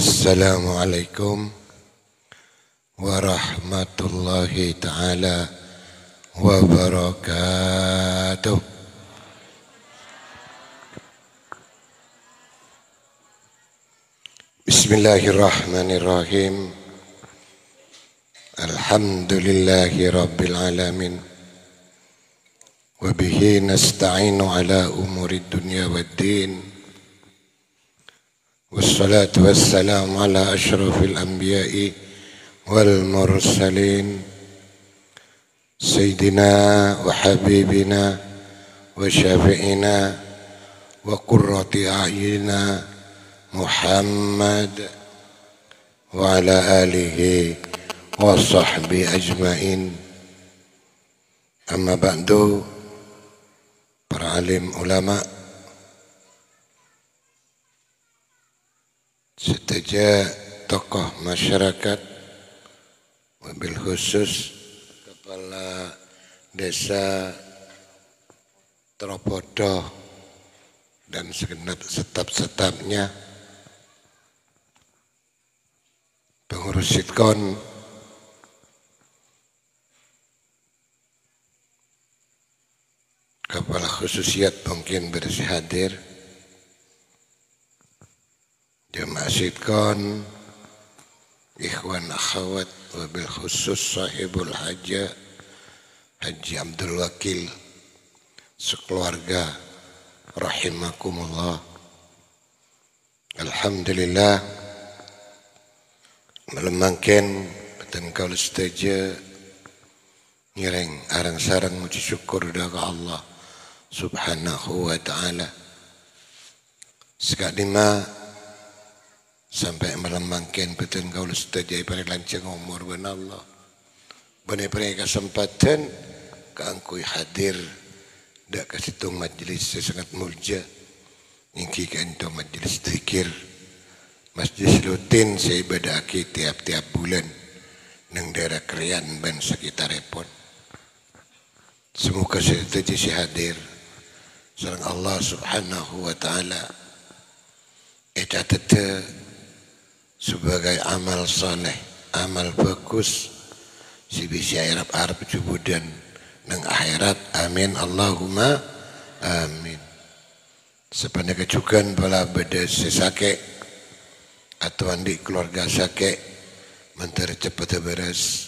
Assalamualaikum warahmatullahi ta'ala wabarakatuh. Bismillahirrahmanirrahim. Alhamdulillahi rabbil alamin. Wabihi nasta'inu ala umuri dunya waddin. Wassalatu wassalamu ala ashrafil anbiya'i wal mursalin. Sayyidina wa habibina wa syafi'ina wa qurrati a'yunina Muhammad wa ala alihi wa sahbihi ajma'in. Amma ba'du, para alim ulama, serta tokoh masyarakat, wabil khusus Kepala Desa Tropodo dan segenap staf-stafnya, pengurus Sitkon, Kepala Khususiyat mungkin bersih hadir, jemaah Sitkon, ikhwan akhwat, wabil khusus sahibul hajah Haji Abdul Wakil sekeluarga, rahimakumullah. Alhamdulillah, melemangkan beten kaul setuju ngireng arang sarang muji syukur dari Allah subhanahu wa ta'ala. Sekadima sampai melemangkan beten kaul setuju pada lancang umur ben Allah. Benar-benar kesempatan keangkui hadir dak kasitung majlis sangat mulja. Ningki kanto majlis zikir masjid rutin saya ibadaki tiap-tiap bulan nang daerah Krian dan sekitar repot. Semoga setuju si hadir sareng Allah subhanahu wa ta'ala catat sebagai amal soleh, amal bagus si bisa Arab jubudan nang akhirat. Amin Allahumma amin. Sepanjang kecukan bala beda sesake atau andi keluarga sake mentar cepat beres.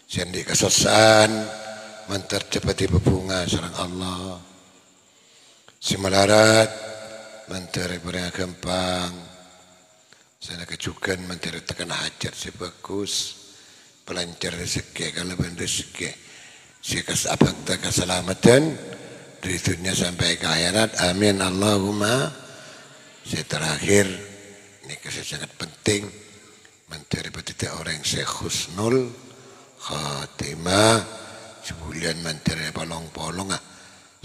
Sendi kesesaan mentar cepat berbunga sareng Allah. Si melarat mentar berenang gampang. Sana kecukan mentar tekan hajat si bagus. Pelancar rezeki kalau benda rezeki. Si kesabakta keselamatan dari dunia sampai ke akhirat. Amin Allahumma. Saya terakhir ini kisah sangat penting mencari petitik orang yang husnul khatimah sebulan mencari polong-polong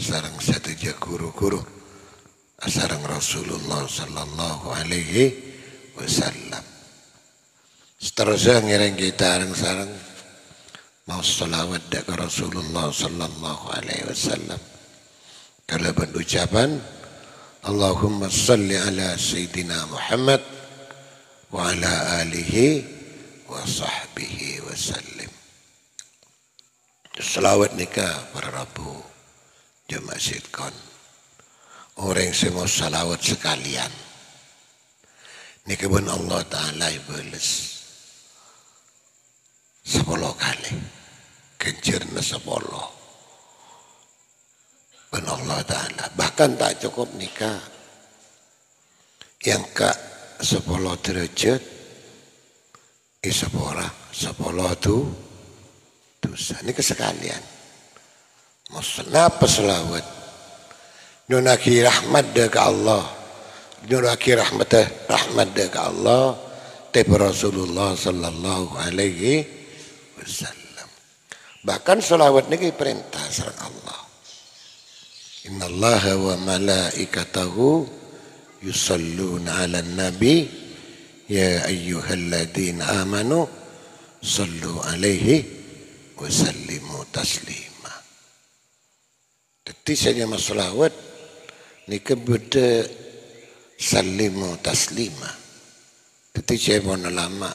sarang satu guru-guru sarang Rasulullah sallallahu alaihi wasallam. Seterusnya ngiring kita sarang mau salawat ke Rasulullah sallallahu alaihi wasallam. Kalau berucapan Allahumma salli ala Sayyidina Muhammad wa ala alihi wa sahbihi wa sallim. Selawat nikah para Rabu jemaah Sitkon. Orang semua salawat sekalian. Nikah pun Allah Ta'ala ibalas 10 kali. Kencirna 10. Ben Allah Ta'ala. Bahkan tak cukup nikah. Yang ke 10 derajat. Isapora 10 itu dosa. Ini kesekalian. Maksudnya apa selawat? Nunaki rahmat ke Allah. Nunaki rahmat ke Allah. Tapi Rasulullah sallallahu alaihi wasallam. Bahkan selawat ini perintah sareng Allah. Innallaha wa malaikatahu yusalluna 'alan nabi ya ayyuhalladzina amanu sallu 'alaihi wa sallimu taslima. Jadi saja masalahwat ni kebeda sallimu taslima. Jadi saya pun lama.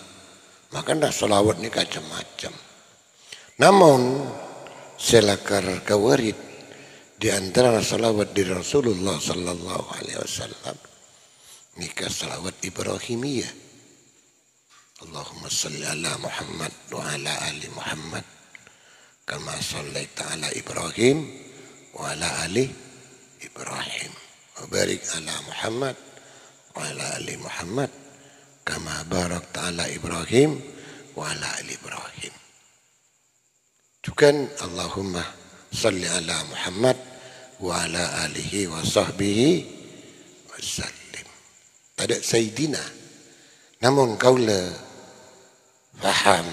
Maka dah salawat ni macam-macam. Namun selakar kawarid di antara salawat di Rasulullah sallallahu alaihi wasallam nikah salawat Ibrahimiyah. Allahumma salli ala Muhammad wa ala ali Muhammad kama sallaita ala Ibrahim wa ala ali Ibrahim wa barik ala Muhammad wa ala ali Muhammad kama barakta ala Ibrahim wa ala ali Ibrahim. Juga Allahumma salli ala Muhammad wa ala alihi wa sahbihi wa sallim. Tak ada Sayyidina. Namun kaulah faham.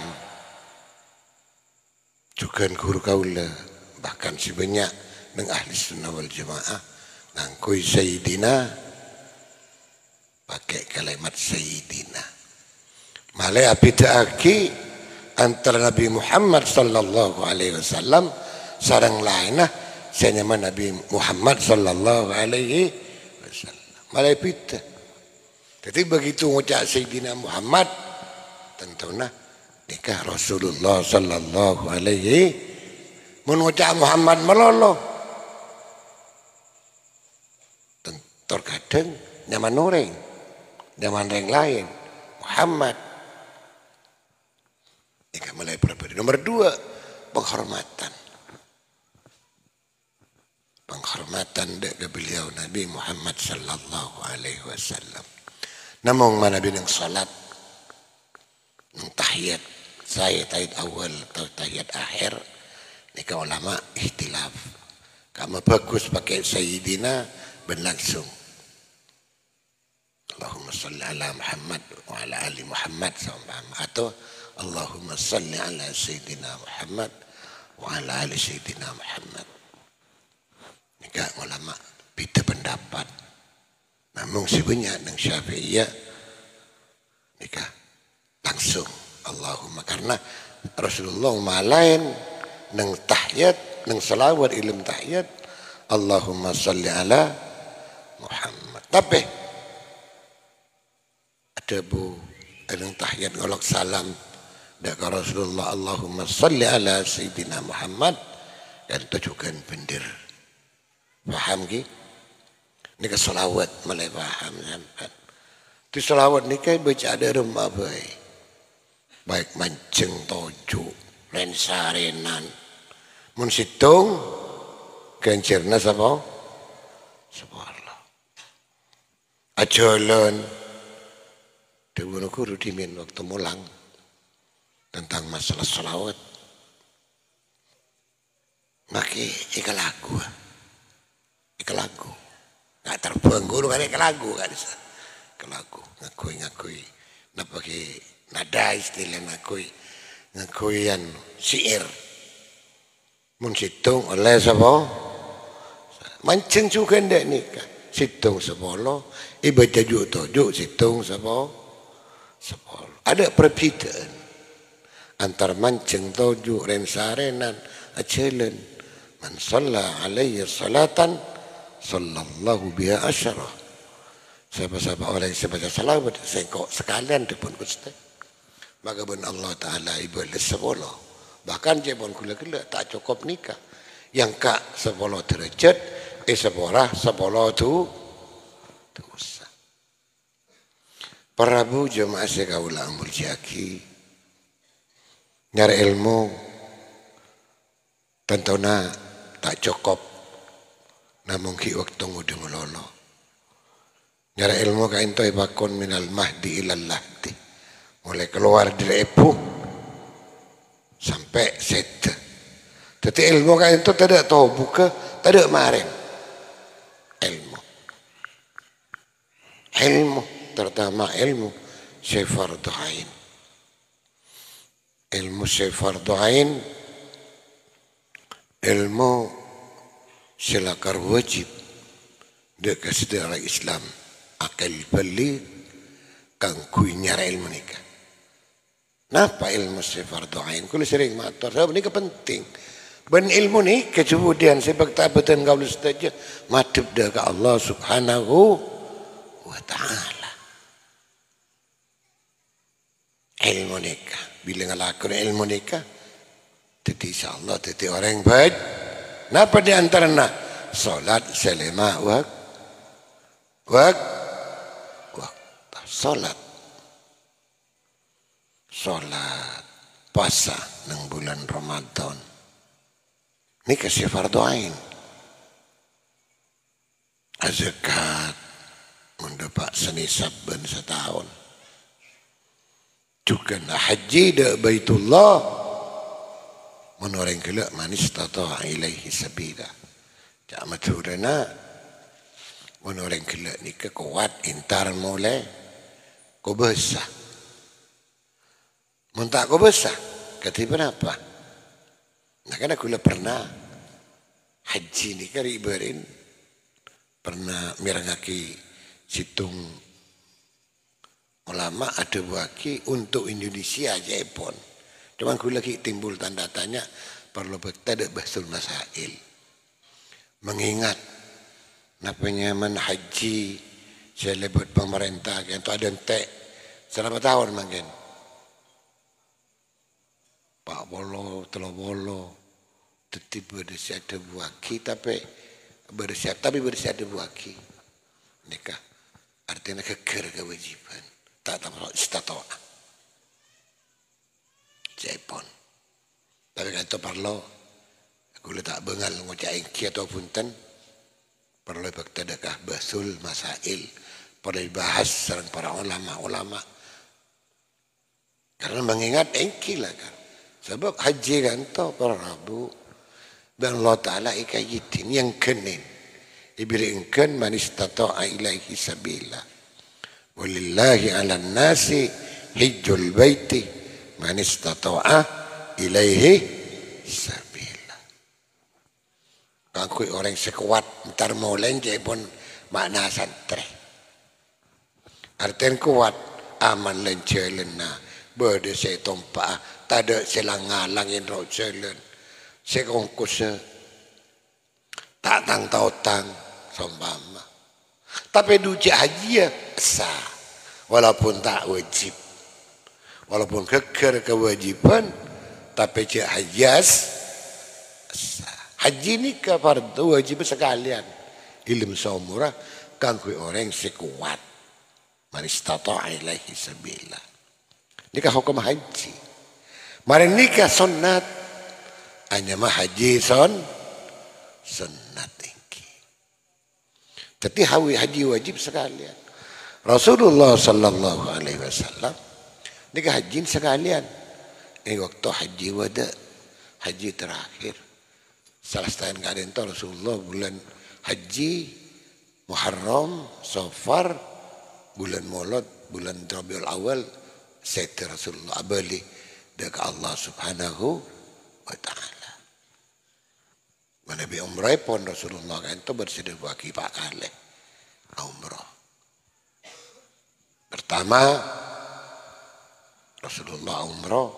Juga guru kaulah bahkan sebanyak dengan ahli sunnah wal jamaah ngangkui Sayyidina pakai kalimat Sayyidina. Malai api ta'aki antara Nabi Muhammad sallallahu alaihi wasallam sarang lainlah saya nama Nabi Muhammad sallallahu alaihi wasallam. Malai pita. Jadi begitu ngucap Sayyidina Muhammad tentunya nikah Rasulullah sallallahu alaihi mengucap Muhammad melolo. Terkadang nyaman noreng, nyaman reng lain Muhammad. Nikah mulai berbeda. Nomor 2 penghormatan. Penghormatan ke beliau Nabi Muhammad sallallahu alaihi wasallam. Namun mana bidang salat, nang tahiyat, saya tahiyat awal atau tahiyat akhir, nikah ulama ikhtilaf. Kamu bagus pakai Sayyidina ben langsung. Allahumma salli ala Muhammad wa ala ali Muhammad atau Allahumma salli ala Sayyidina Muhammad wa ala ali Sayyidina Muhammad. Nikah ulama beda pendapat. Namun sebenarnya nang Syafi'iyah nikah langsung Allahumma karena Rasulullah malain nang tahiyat nang salawat ilmu tahiyat Allahumma salli ala Muhammad. Tapi ada nang tahiyat ngolok salam dak Rasulullah Allahumma salli ala Sayyidina Muhammad dan tujukan bendir. Faham ki? Nika salawat mulai faham sampai. Di salawat nika baca ada rumah baik mancing toju, lensarenan, mun situng kencirna sapa? Subhanallah. Ajalan Dewa guru dimin waktu mulang tentang masalah salawat. Maki ika lagu. Nggak terbang guru kan ika lagu kan. Ika lagu. Ngakui. Nah pakai nada istilah ngakui yang syair. Mun situng oleh sapa? Mancing juga ndak nikah. Situng 10, ibadah tujuh situng sapa? 10. Ada perbedaan antara mancing tujuh rensarenan ajalan. Man shalla alaihi salatan sallallahu biha asyara. Siapa-siapa orang yang baca salawat sengkok sekalian dipun Gusti. Maka ben Allah Taala ibadah 10. Bahkan jebon kula-kula tak cukup nikah. Yang kak 10 derajat seborah 10 tu dosa. Prabu jemaah sekaula ambul jaki nyari ilmu tentuna tak cukup namun ki waktu ngudung lolo nyari ilmu ka ento ibakon minal mahdi ilal lahdi mulai keluar dari epu sampai set tapi ilmu ka ento tidak tahu buka tidak mareng ilmu terutama ilmu syfardu ain. Ilmu syfardu ain ilmu selakar wajib dekat sejarah Islam akal beli kang kuinyar ilmu nikah. Napa ilmu syfardu ain? Kulo sering matur, sebab ini penting. Ben ilmu ni kemudian sebab tabatan kau saja madhep dekat Allah Subhanahu wa taala. ilmu nikah. Bila ngelakon ilmu nikah, jadi insyaAllah jadi orang yang baik. Napa di antaranya? Salat selama waktu. Salat puasa nang bulan Ramadan. Ini kasih fardu ain. Zakat mendapat senisab ben setahun. Juga haji da Baitullah menoreng kelak manis tata ilaihi sabila. Jak maturana menoreng kelak ni kuat intar mulai kau besar. Muntak kau besar. Kata apa? Nah kan aku pernah haji ni kan ibarin. Pernah mirangaki situng ulama ada waki untuk Indonesia aja pun. Cuma aku lagi timbul tanda tanya perlu betul basul masail. Mengingat napanya haji saya lebut pemerintah yang tu ada entek selama tahun mungkin. Pak bolo, telur bolo, tetap bersiap ada buaki tapi bersiap ada buaki. Nikah artinya keker kewajiban. Tak tahu istatwa. Jepon. Tapi kan itu perlu aku letak bengal ngucap ingki atau punten perlu bertadakah basul masail. Pada dibahas serang para ulama-ulama. Karena mengingat engki lah kan. Sebab haji kan tu para Rabu. Dan Allah Ta'ala ikayitin yang kenin. Ibirikan man istata'a ilaihi sabila. Walillahi ala nasi hijjul baiti man istata'a ilaihi sabila. Kangkui orang sekuat ntar mulai pun makna santri. Artian kuat aman len jalan na berde saya tompa tak ada selang ngalangin roh jalan sekongkus tak tang tang sombama tapi duci haji ya sah walaupun tak wajib walaupun keker kewajiban tapi cik hajas sah haji ni ke fardu wajib sekalian ilmu saumurah kangkui orang sekuat man istata'a ilaihi sabila. Nikah hukum haji. Mari nikah sunnat. Hanya mah haji sunnat tinggi. Tapi haji wajib sekalian. Rasulullah sallallahu alaihi wasallam nikah haji sekalian. Ini waktu haji wada, haji terakhir. Salah setahun keadaan itu Rasulullah bulan haji Muharram, Safar, bulan Maulud, bulan Rabiul Awal, Sayyid Rasulullah abali dekat Allah Subhanahu wa Ta'ala. Nabi umrah pun Rasulullah kan itu bersedia bagi pak kali umrah. Pertama Rasulullah umrah,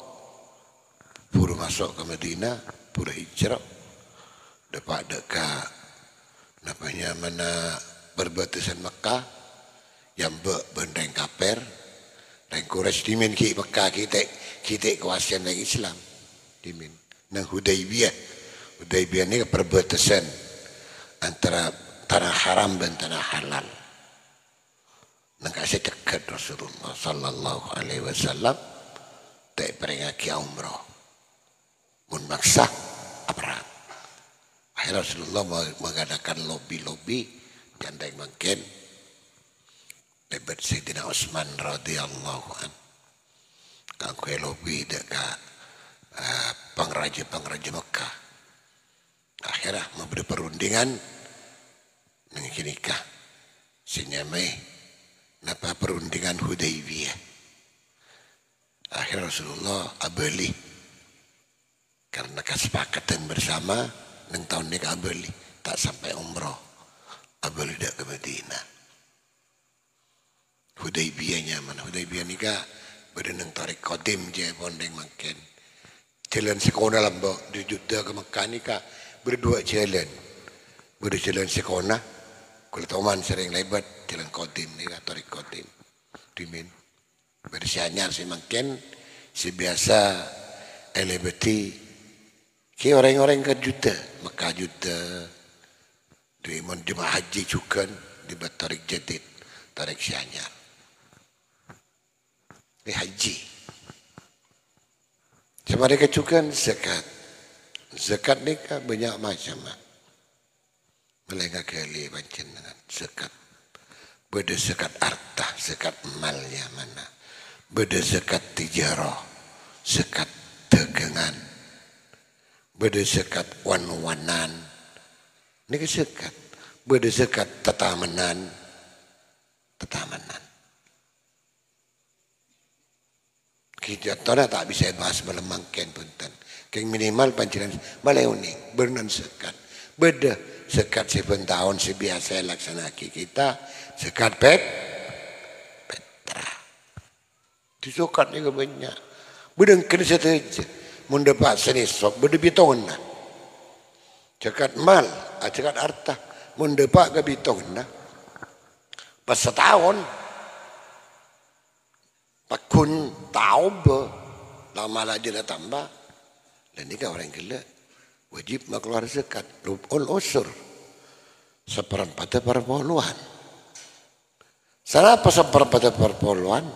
pura masuk ke Madinah, pura hijrah, dapat dekat namanya mana berbatasan Mekah. Yang bendeng kaper dan Quraisy dimin ki Mekah kita kuasaan dari Islam dimin nang Hudaybiyah ni perbatasan antara tanah haram dan tanah halal nang kasih dekat Rasulullah sallallahu alaihi wasallam tak peringaki umrah mun maksa aparat akhirnya Rasulullah mengadakan lobby jandai mungkin lebat Sayyidina Utsman radhiyallahu an. Kangkui lobi dekat pengraja Mekah. Akhirnya memberi perundingan dengan nikah. Sinyamai napa perundingan Hudaybiyah. Akhirnya Rasulullah abeli karena kesepakatan bersama nang tahun nikah abeli tak sampai umrah abeli dak ke Madinah. Hudaybiyahnya mana Hudaybiyah ni kah berenang tarik kodim je pondeng makin jalan sekolah lambok di Jeddah ke Mekah ni kah berdua jalan sekolah kalau Toman sering lebat jalan kodim ni kah tarik kodim dimin Bersianyar si makin si biasa elebeti ki orang-orang ke juta Mekah juta di jemaah haji juga di Tarik Jadid Tarik Sianyar di haji sama mereka juga zakat ni kan banyak macam mereka kali bancin dengan zakat beda zakat harta zakat malnya mana beda zakat tijarah zakat dagangan beda zakat wan-wanan ini ke zakat beda zakat tetamanan kita tak bisa bahas melemangkan punten keng minimal panciran balai unik bernon zakat beda zakat 7 tahun biasa laksana kita zakat petra di zakat ni banyak bedeng kena saja mun dapat senisok beda bitong nah zakat mal zakat harta mun dapat ke bitong nah pas setahun pakun tahu lama lagi dah tambah dan ni kan orang gila wajib mengeluar zakat rubul usur 1/4 perpuluhan salah apa 1/4 perpuluhan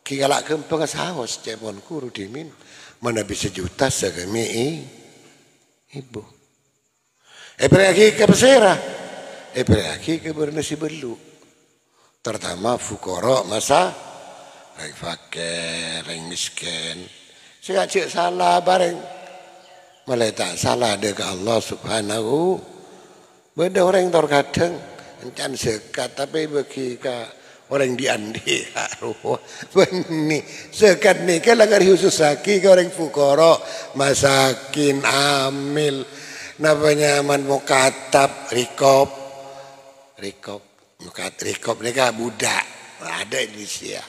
kigalak kempeng sahos cepon kuru dimin mana bisa juta segemi ibu pergi ke pesera pergi ke bernasi belu terutama fukara masa reng fakir reng miskin saya cik salah bareng malah tak salah dekat Allah Subhanahu beda orang terkadang encan zakat tapi bagi ke orang diandi benih zakat ni kan lagar khusus lagi ke orang fukara masakin amil namanya man mukatab rikop ni kan budak ada di Indonesia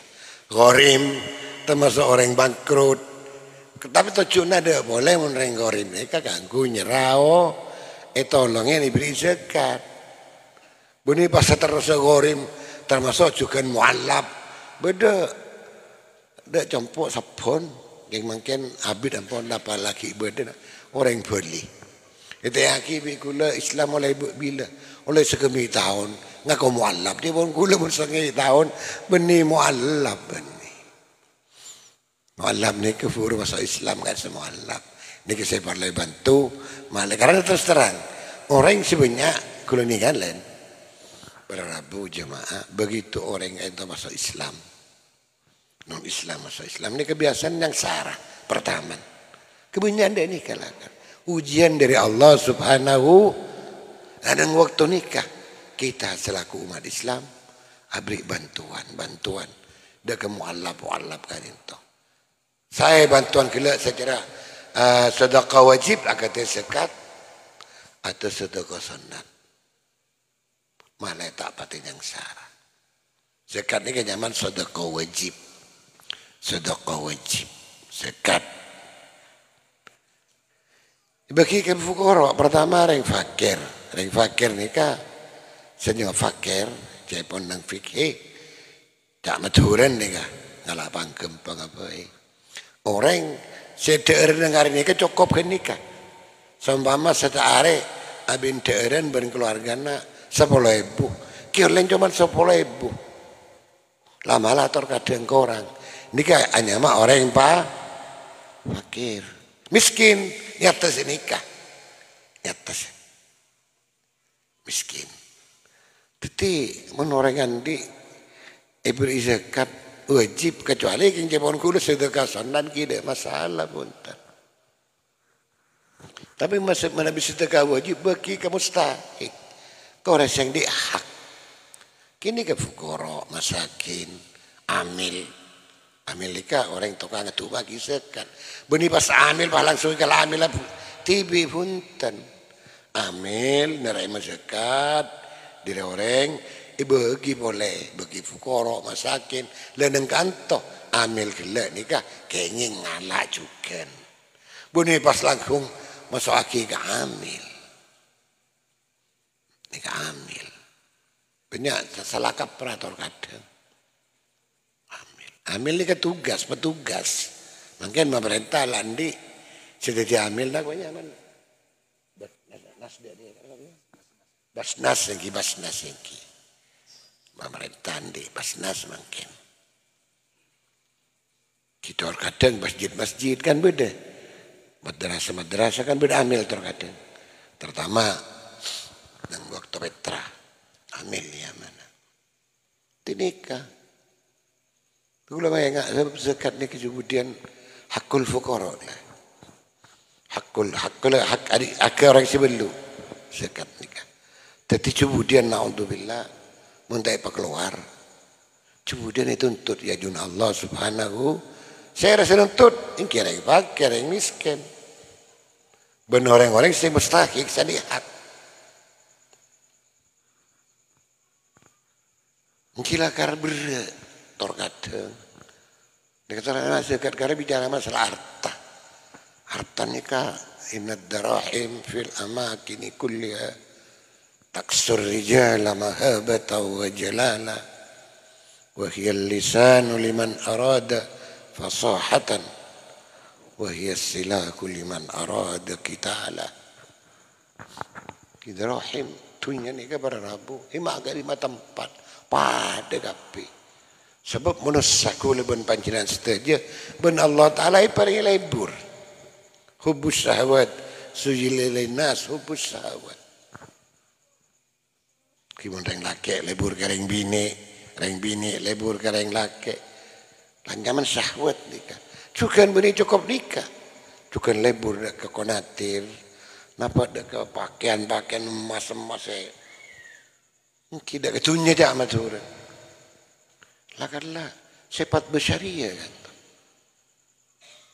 Gorim termasuk orang bangkrut tapi tujuan ada boleh menereng gorim mereka ganggu nyerau tolongnya diberi zakat bunyi pas terus gorim termasuk juga mualaf beda ada campur sabun yang mungkin abid ampun dapat lagi beda orang beli itu yang akibat gula Islam oleh bila oleh sekemi tahun ngaku mualaf dia pun gula pun sekemi tahun benih mualaf benih mualaf ni kufur masuk Islam kan semua mualaf ni saya perlu bantu malah karena terus terang orang sebanyak gula ni kan lain berabu jemaah begitu orang itu masuk Islam non Islam masuk Islam ni kebiasaan yang sarah pertama kebanyakan dia ni kalakan ujian dari Allah Subhanahu dan waktu nikah kita selaku umat Islam beri bantuan dah ke mualaf kan itu saya bantuan kelak secara sedekah wajib akad zakat atau sedekah sunat malah tak pati yang sarah zakat ni kan zaman sedekah wajib zakat bagi ke fukara pertama reng fakir ni kan senyum fakir cepon nang fikih tak maturan ni kan ngalap pangkem apa orang sedeur dengar ni kan cukup kan nikah seumpama setahari abin deuren ben keluargana 10.000 kira cuma 10.000 lama lah terkadang orang nikah hanya mah orang yang fakir miskin nyata nikah nyata miskin tapi menorengan di beri zakat wajib kecuali yang jepon kudu sedekah sunat tidak masalah pun tapi masih mana bisa sedekah wajib bagi ke mustahik kau rasa yang di hak kini ke fukara masakin amil Amerika orang tukang itu bagi zakat benih pas amil pas langsung kalau amil tibi punten amil nerima zakat dari orang bagi boleh bagi fukara masakin leneng kanto amil gelak nikah kayaknya ngalah juga benih pas langsung masuk akikah amil nikah amil banyak salah kaprator kadang amil Amil ini petugas. Mungkin pemerintah landi sudah diambil nak banyak man. Basnas yang pemerintah di basnas mungkin. Kita kadang masjid kan beda. Madrasah kan beda amil terkadang. Terutama yang waktu Petra amil ya mana. Tinikah. Kalau enggak sebab zakat ni kemudian hakul fuqara lah. Hak orang sebelu zakat nikah. Tapi kemudian naudzubillah muntai pak keluar. Kemudian itu tuntut ya jun Allah Subhanahu. Saya rasa nuntut ini kira yang fakir, yang miskin. Benar orang-orang saya mustahik, saya lihat. Mungkinlah karena berat, terkadang. Dikatakan zakat karena bicara masalah harta. Harta nikah, inna darahim fil amakini kulliha taksur rijala mahabata wa jalala wa hiya lisanu liman arada fasahatan wa hiya silaku liman arada qitala. Darahim tunya nikah berarabu, ima agak 5 tempat pada kapi. Sebab menusaku leben panjinan seteja ben Allah Ta'ala paling lebur. Hubus syahwat sujilil nas hubus syahwat. Kimun reng laki lebur kareng bini lebur kareng laki. Lanjaman syahwat nikah. Cukan bini cukup nikah. Cukan lebur ke konatir. Napa dak ke pakaian emas-emas. Tidak ketunya dak matur. Lakarlah sifat besyariah kan.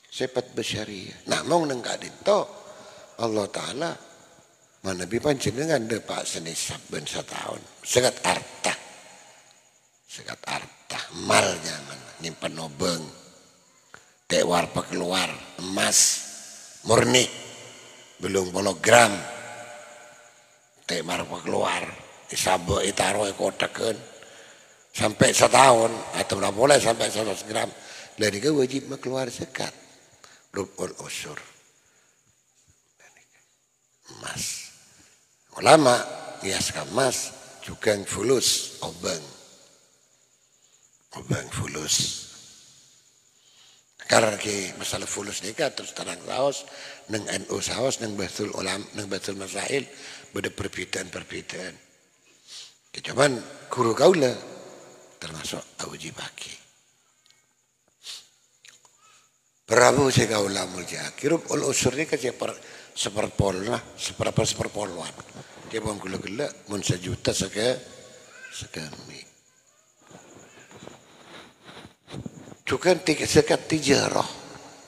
Sifat besyariah. Namun nengak dito Allah Ta'ala manabi panjenengan depak senisab ben setahun. Segat harta malnya mana nyimpen obeng. Tewar keluar emas murni belum hologram. Tewar keluar isabo itaro kotakeun. Sampai setahun atau tidak boleh sampai 100 gram. Dan itu wajib keluar zakat. Rubul usur. Emas. Ulama kiaskan emas juga fulus obeng fulus. Karena masalah fulus ni kan terus terang saos neng NU saos neng batul ulama neng batul masail beda perbedaan. Cuman guru kaula termasuk auji baki. Prabu saya kaula mulja. Kirup ul usur ni kan seperpol lah, seperpoluan. Dia pun gula-gula mun sejuta sekami. Cukan sekat tijarah.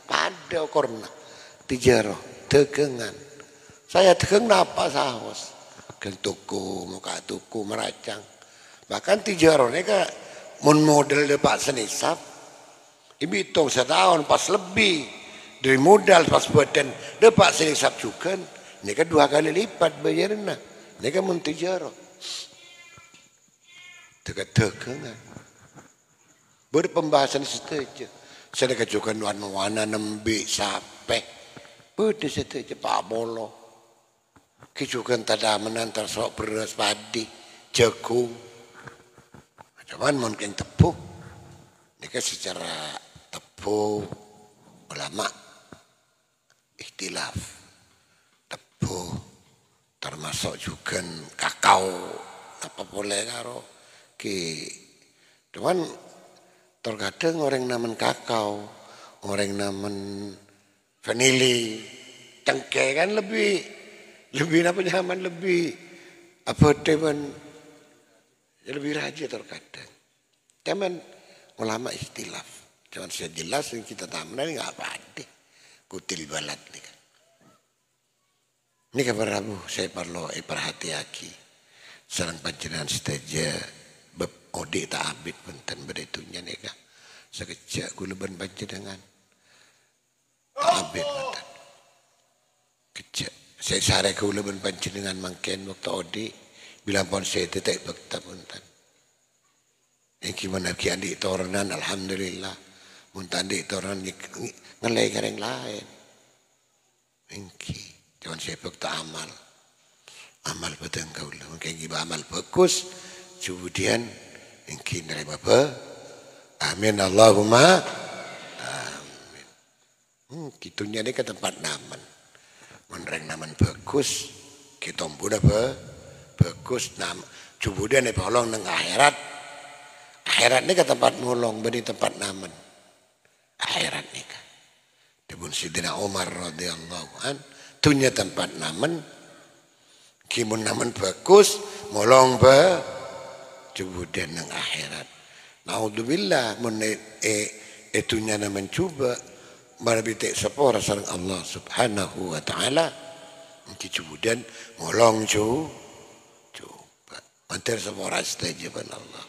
Pada korna tijarah tegengan. Saya tegeng napa saos. Keng tuku, muka tuku meracang. Bahkan tijarah ni kan mun model depak senisab. Ibu hitung setahun pas lebih dari modal pas badan depak senisab juga. Ini kan 2 kali lipat bayarnya. Ini kan mun tijarah. Tegengan. Berpembahasan setuju. Saya kejukan wana nembe sampai. Berde setuju Pak Bolo. Kejukan tadamenan tersok beras padi, jagung. Cuman mungkin tepuk. Ini kan secara tepuk ulama ikhtilaf. Tepuk termasuk juga kakao. Apa boleh karo cuman terkadang orang namen kakao, orang namen vanili, cengkeh kan lebih apa nyaman lebih apa teman lebih rajin terkadang. Cuman ulama ikhtilaf. Cuman saya jelas yang kita tamunan nggak apa ada. Kutil balat nih kan. Ini kabar Rabu saya perlu perhatiaki. Serang panjenengan sedaja bab ode tak abid benten beritunya nih kan. Sekejap guluban panjenengan tak abid benten. Kejap saya sare guluban panjenengan mangken waktu ode bilang pon saya tetek bakta benten. Iki menaki adik toranan alhamdulillah. Mun adik toranan ngelai kareng lain. Iki jangan sebab tak amal. Amal betul kau lah. Mungkin kita amal bagus. Kemudian iki nerima apa? Amin Allahumma. Amin. Kitunya ni ke tempat naman. Menereng naman bagus. Kita muda apa? Bagus nama. Kemudian ni tolong nang akhirat. Akhirat ni ke tempat nolong. Beri tempat naman. Akhirat ni ke. Dibun Sidina Umar radhiyallahu an. Tunya tempat naman. Kimun naman bagus, molong ba, kemudian nang akhirat. Naudzubillah, mun itunya naman cuba, marabitik sapora sareng Allah subhanahu wa ta'ala. Kemudian molong coba. Mantir sapora istajiban Allah.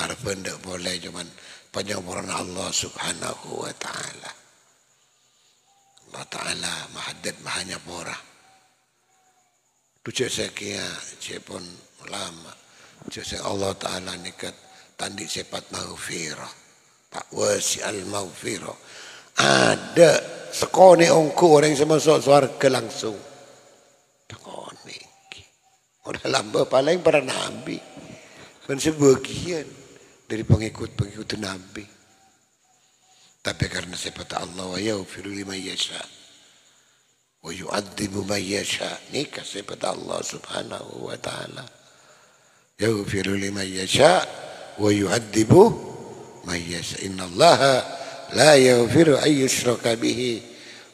Harapan tak boleh cuman penyaburan Allah subhanahu wa ta'ala. Allah ta'ala mahadad mahanya pora. Tu cek kia cepon ulama, cek Allah Taala nikat tandi sepat maghfirah, tak wasi al maghfirah. Ada sekone ongku orang semasuk surga langsung. Sekone, orang lamba paling para nabi, dan sebagian dari pengikut nabi. Tapi karena sepat Allah wa yaghfiru liman yasha. ويعذب من يشاء نيك صفة الله سبحانه وتعالى يغفر لمن يشاء ويعذب من يشاء إن الله لا يغفر أن يشرك به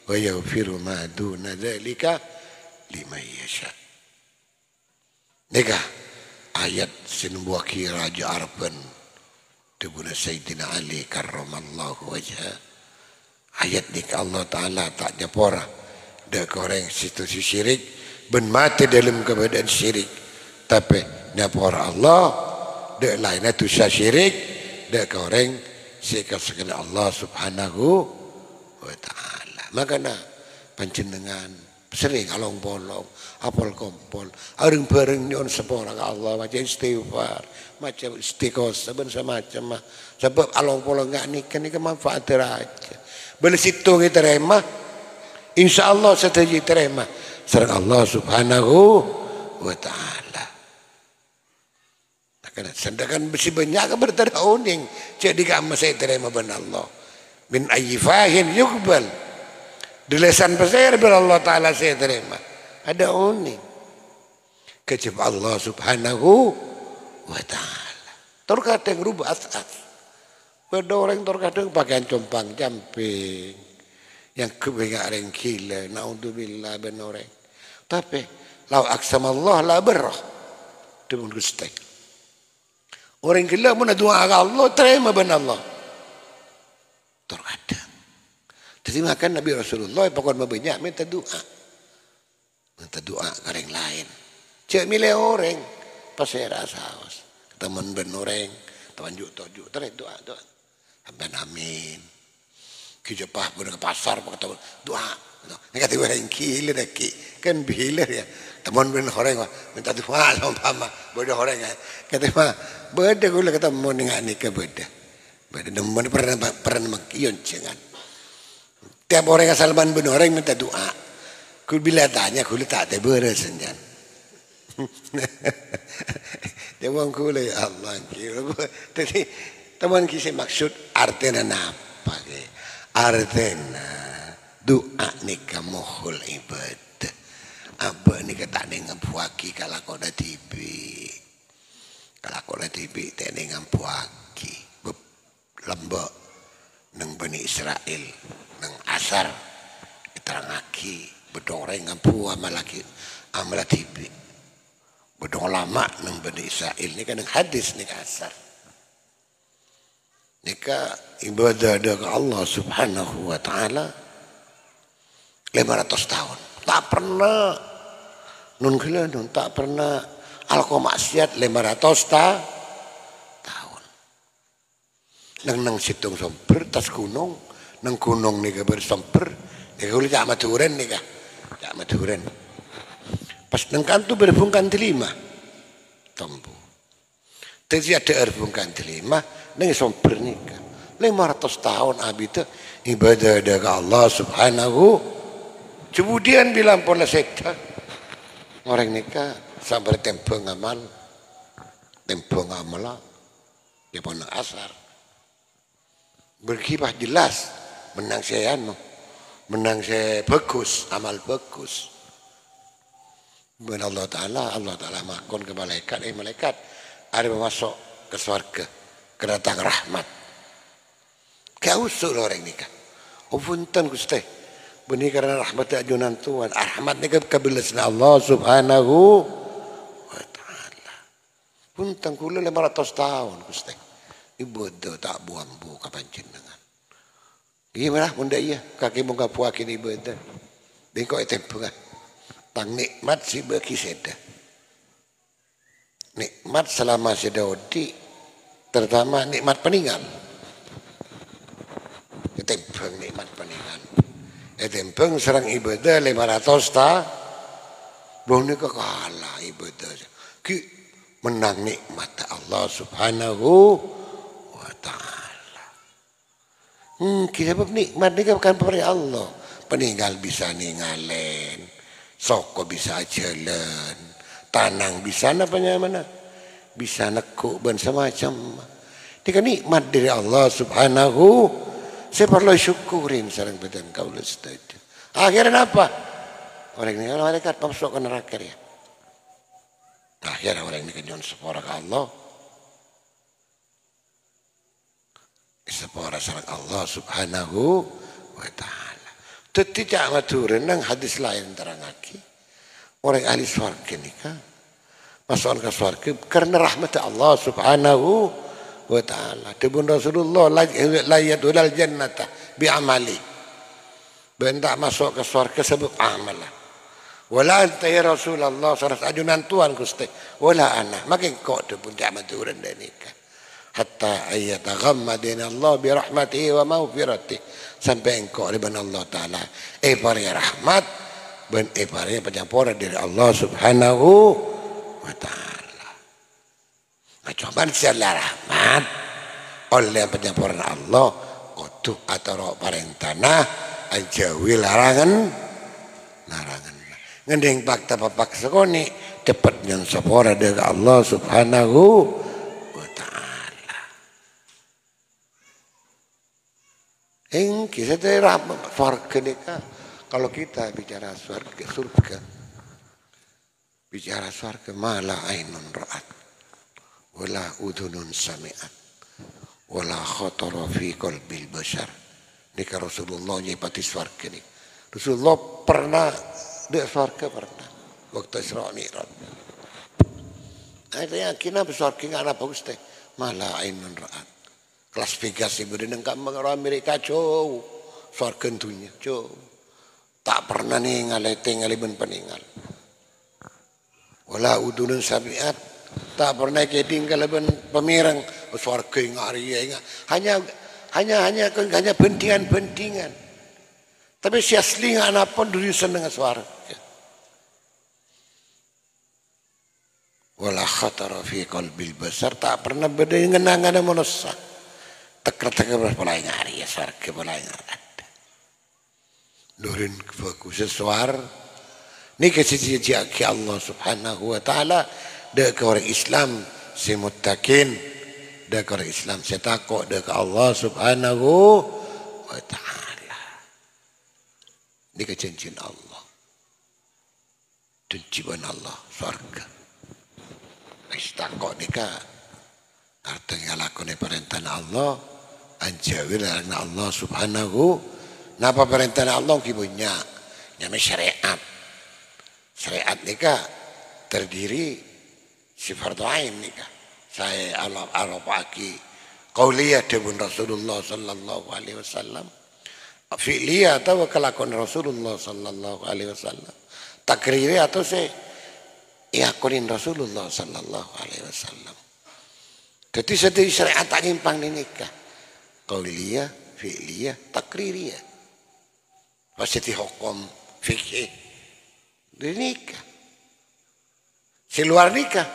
ويغفر ما دون ذلك لمن يشاء نيكا ayat sinbuaki Raja Arban Tibuna Sayyidina Ali karramallahu wajha ayat nika Allah Ta'ala tak japora dah koreng situasi syirik ben mati dalam keadaan syirik tapi nyapora Allah dah lainnya tu syirik dah koreng sekali Allah subhanahu wa ta'ala makanya panjenengan sering along bolong apol kompol areng bareng nyon sepora ke Allah macam istighfar macam istiqosah ben semacam sebab along bolong enggak nikah ni manfaat aja boleh situ kita remah InsyaAllah setuju terima serang Allah subhanahu wa ta'ala. Sedangkan besi banyak bertanda uning. Jadi kamu saya terima benar Allah. Min ayyifahin yukbal. Di lesan besar benar Allah ta'ala saya terima. Ada uning. Kecep Allah subhanahu wa ta'ala. Terkadang rubah asas. Pada orang terkadang pakaian compang camping. Yang kebengaran gila, naudzubillah ben orang. Tapi lau aksam Allah la berrah. Itu pun Gusti. Orang gila pun doa ke Allah terima ben Allah. Terkadang. Jadi makan Nabi Rasulullah pokok banyak minta doa. Minta doa ke orang lain. Cek milih orang pas saya rasa haus. Teman ben orang, teman juk terus doa. Ben amin. Kijapah pun ke pasar pakai doa. Ini kata orang gila lagi kan bila ya teman ben orang minta doa sama bodoh orang kata mah bodoh gula kata mau dengan nikah bodoh teman pernah makion jangan tiap orang asal ban ben orang minta doa kul bila tanya kul tak ada beresenjan dia bilang kul ya Allah jadi teman kisah maksud artinya apa artinya doa ni kamuhul ibadah. Apa ni kata ni ngampuaki kalau kau dah tibi. Kalau kau dah tibi tak ni ngampuaki. Lembak nang Bani Israel nang asar terangaki bedoreng ngampu amalaki amal tibi. Bedong lama nang Bani Israel ni kan hadis ni asar. Nika ibadah ke Allah subhanahu wa ta'ala 500 tahun. Tak pernah nun tak pernah alko maksiat 500 tahun. Nang situng semper tas gunung, nang gunung nika bersemper, nika uli tak maturen nika. Tak maturen. Pas nang kantu berbungkan telima. Tombu. Tapi ada erbungkan terima, neng somper nikah. 500 tahun abis itu ibadah dengan Allah Subhanahu. Kemudian bilang pola setan orang nikah sampai tempo ngamal, tempo ngamal, dia pun asar. Berkibah jelas, menang saya menang saya bagus, amal bagus. Allah Ta'ala makon ke malaikat, malaikat ada masuk ke surga, kedatang rahmat. Kau usul orang nikah. Oh punten Gusti, benih karena rahmat ajunan Tuhan. Rahmat nikah kebilasna Allah Subhanahu wa Ta'ala. Punten kula 500 tahun Gusti. Ibadah tak buambu kapan jenengan. Gimana bunda iya kaki muka puakin ibadah. Bengkok tempungan. Tang nikmat si bagi seda. Nikmat selama sedodi, terutama nikmat peninggal. Tempeng nikmat peninggal. Tempeng serang ibadah 500 tahun. Belum nikah kalah ibadah. Ki menang nikmat Allah Subhanahu wa Ta'ala. Kita nikmat bukan dari Allah. Peninggal bisa ninggalin. Soko bisa jalan, tanang bisa mana bisa nekuk dan semacam. Ini kan nikmat dari Allah Subhanahu. Saya perlu syukurin sareng badan kau setuju. Akhirnya apa? Orang ini malaikat masuk ke neraka ya. Akhirnya orang ini kenyon sepora ke Allah. Sepora sareng Allah Subhanahu wa Ta'ala. Tidak maturun nang hadis lain terang lagi. Orang ahli swarga nikah masuk ke swarga karena rahmat Allah Subhanahu wa Ta'ala. Dibun Rasulullah la yadulal jannata bi amali. Bentak masuk ke swarga sebab amalah. Wala anta ya Rasulullah saras ajunan Tuhan Gusti. Wala ana. Makin kok dibun tak maturun dan nikah. Hatta ayataghammadina Allah bi rahmatihi wa maghfiratihi. Sampai engkau riban Allah Ta'ala paring rahmat dan paring penyampura dari Allah Subhanahu wa Ta'ala. Nah, coba secara rahmat oleh penyampura Allah kutuk atau paring tanah anjawi larangan ngending fakta papak sekoni dapat yang sepora dari Allah Subhanahu wa Ta'ala. Kita dari rahmat surga nikah. Kalau kita bicara surga, bicara surga malah ainun ra'at, wala udhunun sami'at, wala khatara fi qalbil bashar. Nikah Rasulullah nyipati surga ini. Rasulullah pernah di surga pernah waktu Isra Mi'raj. Ada yakin apa surga nggak apa Ustaz? Malah ainun ra'at. Klasifikasi berdendam orang Amerika jauh surga dunia jauh tak pernah ninggal tinggalin peninggal wala udunun sabiat tak pernah ketinggal pemirang surga ngari hanya bentingan tapi si asli nggak pun dulu seneng surga wala khatara fi qalbil basar tak pernah berdengan ada manusia teker-teker mulai ngari ya surga mulai ngari nurin fokus suar ni kasih ke Allah Subhanahu wa Ta'ala dak ke orang Islam si muttaqin dak ke orang Islam si takut dak ke Allah Subhanahu wa Ta'ala. Ni kejanjian Allah tujuan Allah surga takut nikah artinya lakukan perintah Allah anjawil Allah Subhanahu. Napa perintah Allah kibunya? Namanya syariat nikah terdiri si fardu ain nikah. Saya Allah pagi qauliyah dibun Rasulullah sallallahu alaihi wasallam. Fi'liyah atau kelakuan Rasulullah sallallahu alaihi wasallam. Takriri atau saya yakunin Rasulullah sallallahu alaihi wasallam. Jadi setiap syariat tak nyimpang di nikah. Qauliyah, fi'liyah, takririyah. Pasti hukum fikih di nikah. Si luar nikah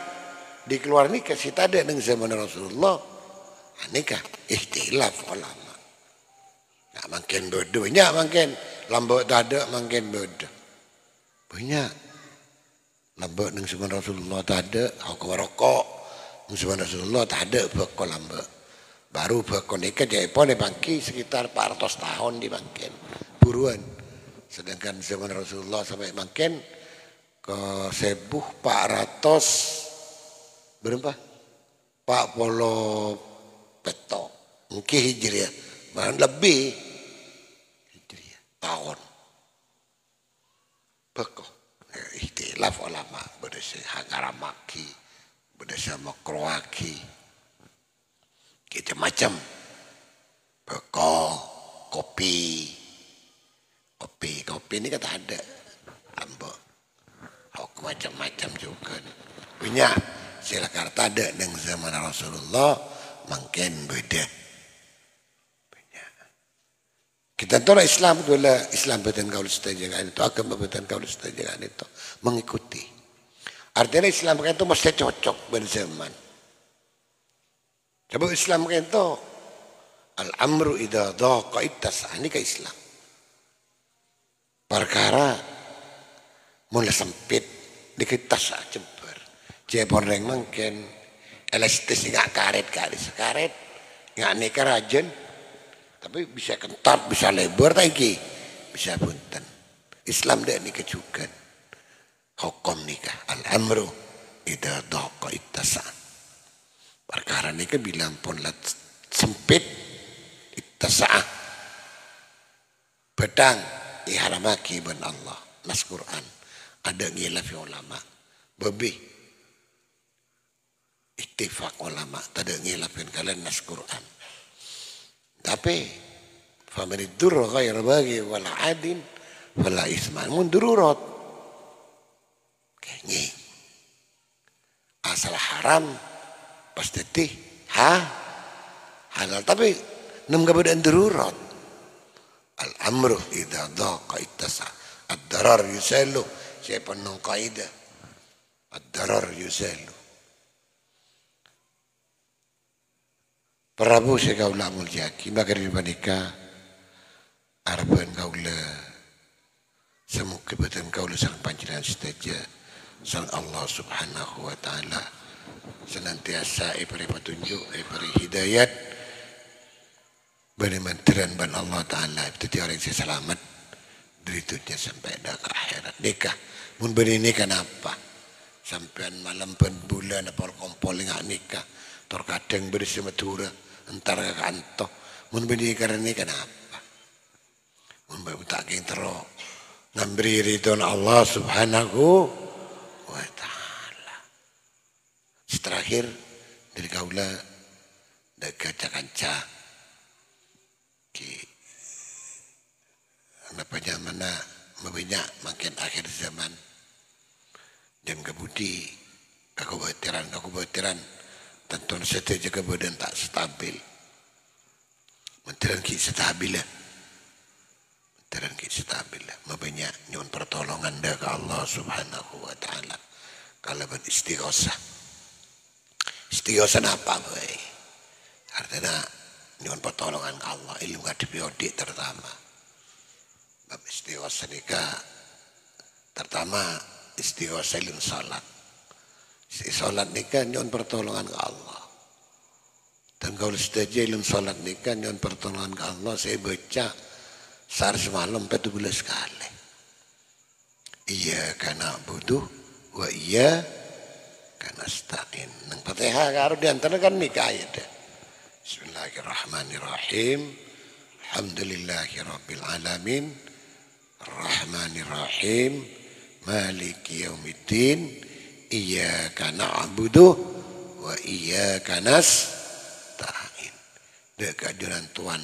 di keluar nikah si tak ada dengan zaman Rasulullah. Nikah ikhtilaf ulama. Nak makin bodoh, banyak makin lambok tak ada makin bodoh. Banyak lambok dengan zaman Rasulullah tak ada, aku rokok dengan zaman Rasulullah tak ada bakal lambok. Baru bakal nikah Jepang dibangki sekitar 400 tahun dibangkin buruan. Sedangkan zaman Rasulullah sampai makin ke 1400 berapa? 40 petok. Mungkin hijriah. Bahkan lebih hijriah tahun. Bekoh. Ikhtilaf ulama berdasar hagaramaki, berdasar makroaki. Macam-macam. Bekoh, kopi ini kata ada. Ambok. Macam-macam juga. Punya silakan ada dengan zaman Rasulullah makin beda. Kita tahu Islam itulah Islam betul kau setujukan itu, agama betul kau setujukan itu mengikuti. Artinya Islam itu mesti cocok dengan zaman. Sebab Islam itu al-amru idza dhaqa ittasa, ini ke Islam. Perkara mulai sempit dikitas jember. Jepon reng mungkin elastis enggak karet enggak nikah rajin. Tapi bisa kentat, bisa lebar lagi, bisa punten. Islam dia nikah juga. Hukum nikah, al-amru idza dhaqa ittasa. Perkara nikah bilang pun sempit ittasa. Bedang diharamaki ben Allah. Nas Quran ada ngilaf ulama. Babi ittifaq ulama, tak ada ngilafin kalian nas Quran. Tapi faman durra ghair bagi wala adin wala isman mundururat. Kayaknya asal haram pasti halal tapi nem keadaan darurat. Al-amru idza dhaqa ittasa. Ad-darar yusallu. Siapa nang kaidah? Ad-darar yusallu. Prabu sekaula mulyaki magari banika araban kaula semoga beten kaula sang panjenengan sedaja sang Allah Subhanahu wa taala senantiasa beri petunjuk, beri hidayat beri mantiran ban Allah taala itu orang yang selamat dari dunia sampai dah ke akhirat. Nikah mun beri nikah apa sampean malam pen bulan apa kompol nikah terkadang beri semetura entar ke kantor mun beri karena ini kenapa mun beri tak keng terok ngambri ridon Allah Subhanahu wa ta'ala. Terakhir dari kaula dak kaca-kaca ki apa zamana banyak makin akhir zaman dan kebudi kekhawatiran tentu saja jaga badan tak stabil. Menteran kita stabil lah. Menteran kita stabil lah. Banyak nyuwun pertolongan dari Allah Subhanahu wa taala. Kalau beristighosah. Istighosah apa boy? Artinya nyuwun pertolongan ke Allah, ilmu ngadepi odik terutama. Bab istighosah nikah terutama istighosah ilmu salat. Si salat nikah nyuwun pertolongan ke Allah. Dan kalau setuju ilmu salat nikah nyuwun pertolongan ke Allah, saya baca sehari semalam 14 kali. Iyyaka na'budu wa iyyaka nasta'in. Nang Fatihah karo di antara kan nikah ayat. Bismillahirrahmanirrahim. Alhamdulillahirabbil alamin. Arrahmanirrahim. Maliki yaumiddin. Iyyaka na'budu wa iyyaka nasta'in. Dek ajuran Tuhan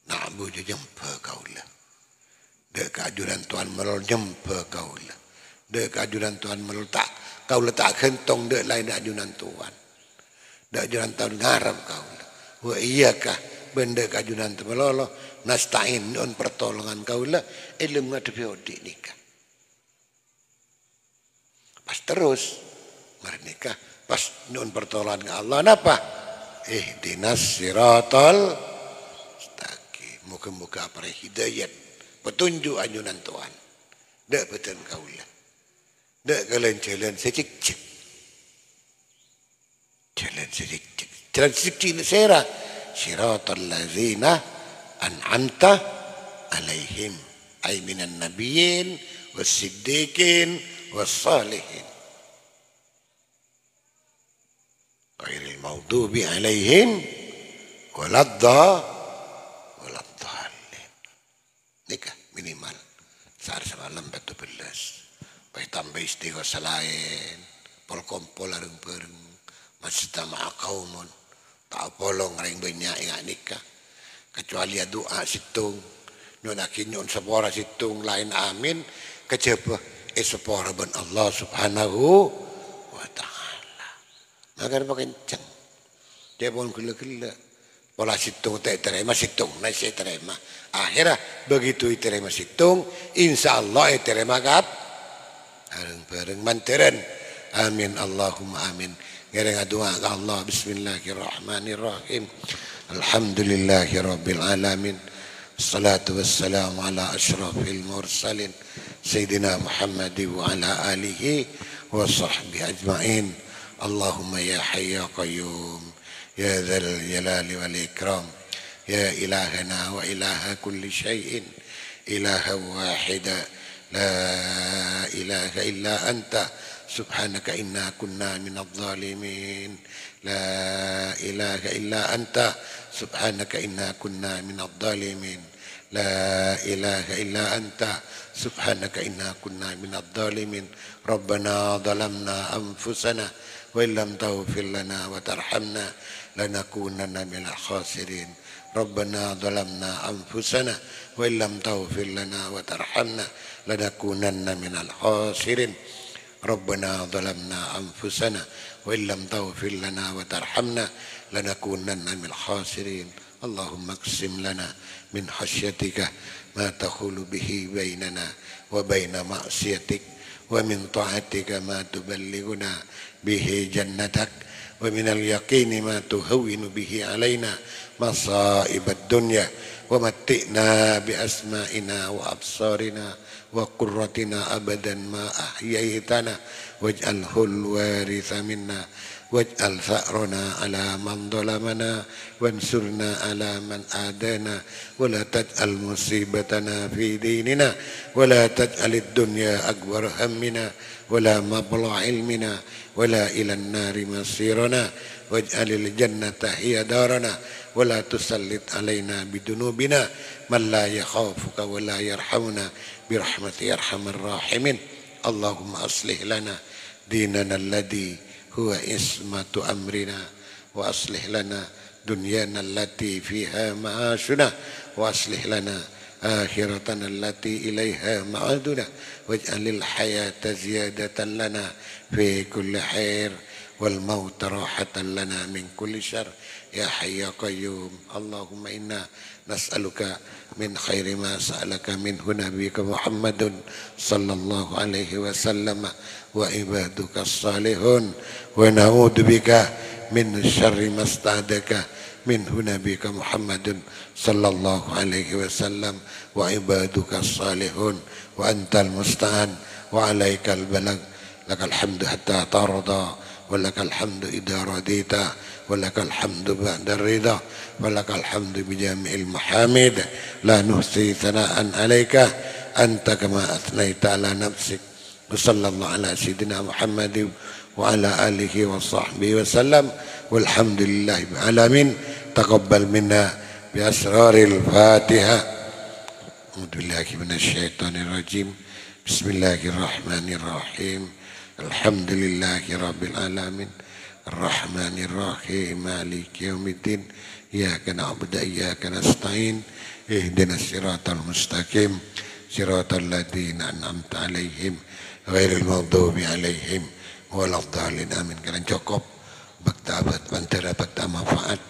na'budu jempa kaulah. Dek ajuran Tuhan melol jempa kaulah. Dek ajuran Tuhan melol tak kaulah tak kentong dek lain ajuran Tuhan. Dek ajuran Tuhan ngarap kaulah. Wa iyyaka benda ajuran Tuhan melol nasta'in on pertolongan kaulah ilmu ngadepi odik nikah. Pas terus Mereka pas nun pertolongan ke Allah napa? Ihdinas siratal mustaqim. Muga-muga para hidayat petunjuk anjunan Tuhan. Dak betul kaulah. Dak kalian jalan secik-cik. Jalan secik-cik. Jalan secik-cik serah. Siratal ladzina an'amta alaihim. Ay minan nabiyyin was-siddiqin was-salihin. Ghairil maghdubi alaihim waladdallin. Nikah minimal sehari semalam 14. Pai tambah istighosah lain, pol kompol areng-bareng, majtama'a qaumun, tak polong ring banyak ingat nikah. Kecuali doa situng, nyon akin nyon sepora situng lain amin, kejaba sepora ben Allah Subhanahu wa ta'ala. Maka pakai kencang. Dia pun gila-gila. Pola situng tak terima situng, nasi terima. Akhirnya begitu terima situng, insya Allah terima kat. Bareng-bareng manteran. Amin Allahumma amin. Ngereng doa ke Allah. Bismillahirrahmanirrahim. Alhamdulillahirabbil alamin. Salatu wassalamu ala asyrafil mursalin. Sayyidina Muhammad wa ala alihi wa sahbihi ajma'in. Allahumma ya hayya qayyum ya dzal jalali wal ikram ya ilahana wa ilaha kulli syai'in ilaha wahida la ilaha illa anta subhanaka inna kunna minadh dhalimin la ilaha illa anta subhanaka inna kunna minadh dhalimin la ilaha illa anta subhanaka inna kunna minadh dhalimin rabbana dhalamna anfusana وإن لم تغفر لنا وترحمنا لنكونن من الخاسرين ربنا ظلمنا أنفسنا وإن لم تغفر لنا وترحمنا لنكونن من الخاسرين ربنا ظلمنا أنفسنا وإن لم تغفر لنا وترحمنا لنكونن من الخاسرين اللهم اقسم لنا من خشيتك ما تحول به بيننا وبين معصيتك ومن طاعتك ما تبلغنا به جنتك ومن اليقين ما تهون به علينا مصائب الدنيا ومتئنا بأسمائنا وأبصارنا وقرتنا أبدا ما أحييتنا واجعله الوارث منا واجعل ثأرنا على من ظلمنا وانصرنا على من آدانا ولا تجعل مصيبتنا في ديننا ولا تجعل الدنيا أكبر همنا ولا مبلغ علمنا ولا إلى النار مصيرنا واجعل الجنة هي دارنا ولا تسلط علينا بذنوبنا من لا يخافك ولا يرحمنا برحمتك يا أرحم الراحمين اللهم أصلح لنا ديننا الذي هو عصمة أمرنا وأصلح لنا دنيانا التي فيها معاشنا وأصلح لنا آخرتنا التي إليها معادنا واجعل الحياة زيادة لنا في كل خير والموت راحة لنا من كل شر يا حي يا قيوم اللهم إنا نسألك من خير ما سألك منه نبيك محمد صلى الله عليه وسلم وعبادك الصالحون ونعوذ بك من شر ما استعاذك منه نبيك محمد صلى الله عليه وسلم وعبادك الصالحون وأنت المستعان وعليك البلاغ لك الحمد حتى ترضى ولك الحمد إذا رضيت ولك الحمد بعد الرضا ولك الحمد بجميع المحامد لا نحصي ثناء عليك أنت كما أثنيت على نفسك وصلى الله على سيدنا محمد وعلى آله وصحبه وسلم والحمد لله العالمين تقبل منا بأسرار الفاتحة أعوذ بالله من الشيطان الرجيم بسم الله الرحمن الرحيم الحمد لله رب العالمين الرحمن الرحيم مالك يوم الدين إياك نعبد إياك نستعين اهدنا الصراط المستقيم صراط الذين أنعمت عليهم غير المغضوب عليهم ولا الضالين amin. Kalian cukup bakta abad bantara bakta manfaat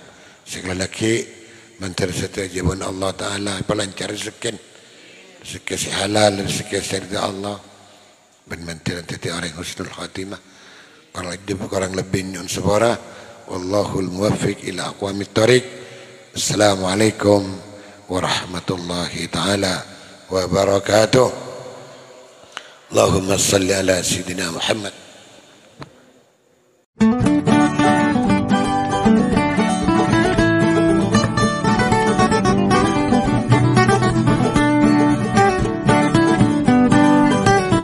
segala lagi bantara setajaban Allah Ta'ala pelancar rezeki rezeki halal rezeki serta Allah ben bantara tadi orang husnul khatimah kurang lebih nyun sepora. Wallahul muwaffiq ila aqwamit thoriq. Assalamualaikum warahmatullahi taala wabarakatuh. Allahumma salli ala sayyidina Muhammad